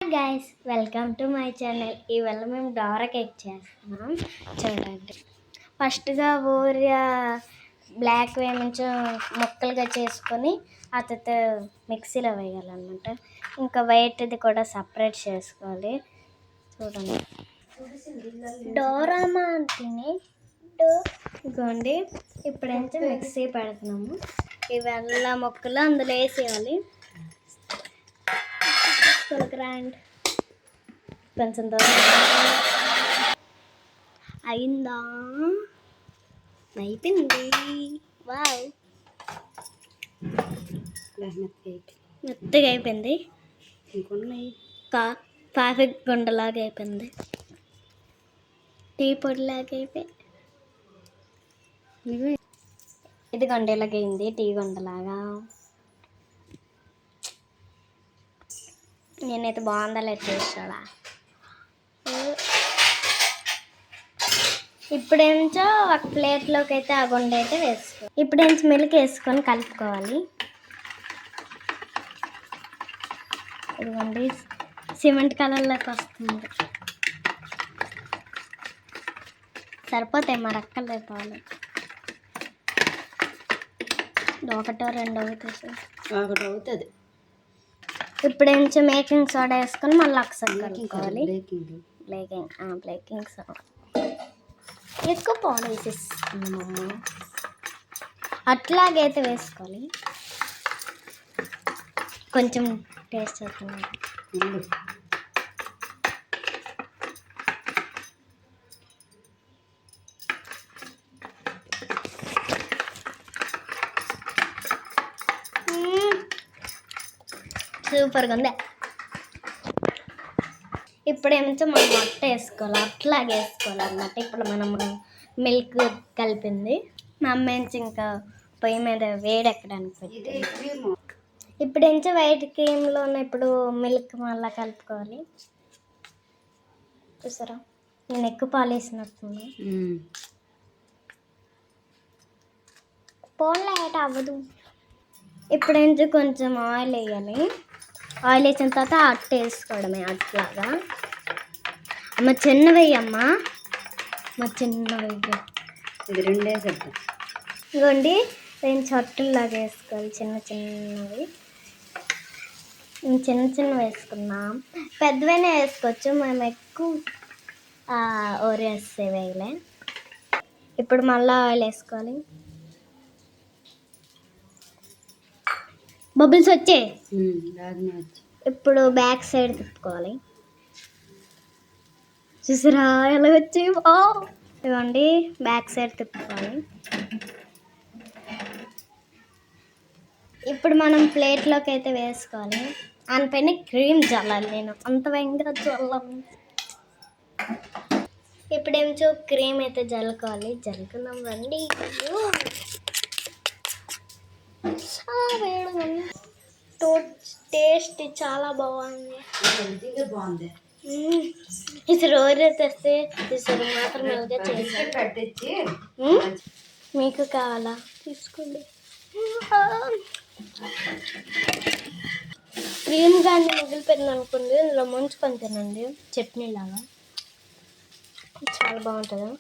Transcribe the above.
Guys welcome to my channel. ఇవాళ మేము Dora cake చేస్తున్నాం. చూడండి, ఫస్ట్గా ఊరియా బ్లాక్ కొంచెం ముక్కలుగా చేసుకొని ఆ తర్వాత మిక్సీలో వేయాలన్నమాట. ఇంకా వైట్ది కూడా సపరేట్ చేసుకోవాలి. చూడండి, డోరామా తిని ఇదిగోండి. ఇప్పుడైతే మిక్సీ పెడుతున్నాము. ఇవల్ల ముక్కలు అందులో వేసేయాలి. గ్రైండ్ కొంచెం అయిందా? అయిపోయింది. వావ్, మెత్తగా అయిపోయింది. పర్ఫెక్ట్ గుండలాగా అయిపోయింది. టీ పొడిలాగా అయిపోయింది. ఇది గుండెలాగా అయింది, టీ గుండలాగా. నేనైతే బాగుందా లేదు చూడా. ఇప్పుడేంచో ఒక ప్లేట్లోకి అయితే ఆ గుండె అయితే వేసుకో. ఇప్పుడేంచి మిల్క్ వేసుకొని కలుపుకోవాలి. ఇదిగోండి, సిమెంట్ కలర్లోకి వస్తుంది. సరిపోతాయి మరి అక్కలు పాలు. ఒకటో రెండో అవుతుంది. ఇప్పుడు కొంచెం మేకింగ్ సోడా వేసుకొని మళ్ళీ ఒకసారి కలుపుకోవాలి. బ్లేకింగ్ సోడా ఎక్కువ పాలు వేసేసుకున్నాము. అట్లాగైతే వేసుకోవాలి. కొంచెం టేస్ట్ అవుతుంది. సూపర్గా ఉంది. ఇప్పుడేమో మనం మొట్ట వేసుకోవాలి. అట్లాగే వేసుకోవాలి అన్నమాట. ఇప్పుడు మనం మిల్క్ కలిపింది మా అమ్మ ఇంకా పొయ్యి మీద వేడెక్కడానికి పెట్టింది. ఇప్పుడు ఎంచో వైట్ క్రీమ్లో ఇప్పుడు మిల్క్ మళ్ళీ కలుపుకోవాలి. చూసారా, నేను ఎక్కువ పాలు వేసినట్టున్నా. పోన్లో ఏట అవ్వదు. ఇప్పుడు ఎంచో కొంచెం ఆయిల్ వేయాలి. ఆయిల్ వేసిన తర్వాత అట్టు వేసుకోవడమే. అట్లాగా అమ్మ చిన్నవి అమ్మా, మా చిన్నవి ఇది రెండే చెప్తాం. ఇదిగోండి, రెండు చొట్టులాగా వేసుకోవాలి. చిన్న చిన్నవి వేసుకున్నాం. పెద్దవైనా వేసుకోవచ్చు, మేము ఎక్కువ ఓరియోస్ వేయలే. ఇప్పుడు మళ్ళీ ఆయిల్ వేసుకోవాలి. బబుల్స్ వచ్చే ఇప్పుడు బ్యాక్ సైడ్ తిప్పుకోవాలి. చూసారా ఎలా వచ్చి. ఇవ్వండి, బ్యాక్ సైడ్ తిప్పుకోవాలి. ఇప్పుడు మనం ప్లేట్లోకి అయితే వేసుకోవాలి. దానిపైన క్రీమ్ చల్లాలి. నేను అంత భయంగా చల్లాలి. ఇప్పుడేమో క్రీమ్ అయితే జల్లుకోవాలి. జల్లుకున్నాం రండి. టేస్ట్ చాలా బాగుంది. ఈసారి రోజు తెస్తే ఈసారి మాత్రం చేసి మీకు కావాలా తీసుకోండి. క్రీమ్ కానీ మిగిలిపోయింది అనుకోండి, ఇందులో ముంచుకొని తినండి. చట్నీ లాగా చాలా బాగుంటుంది.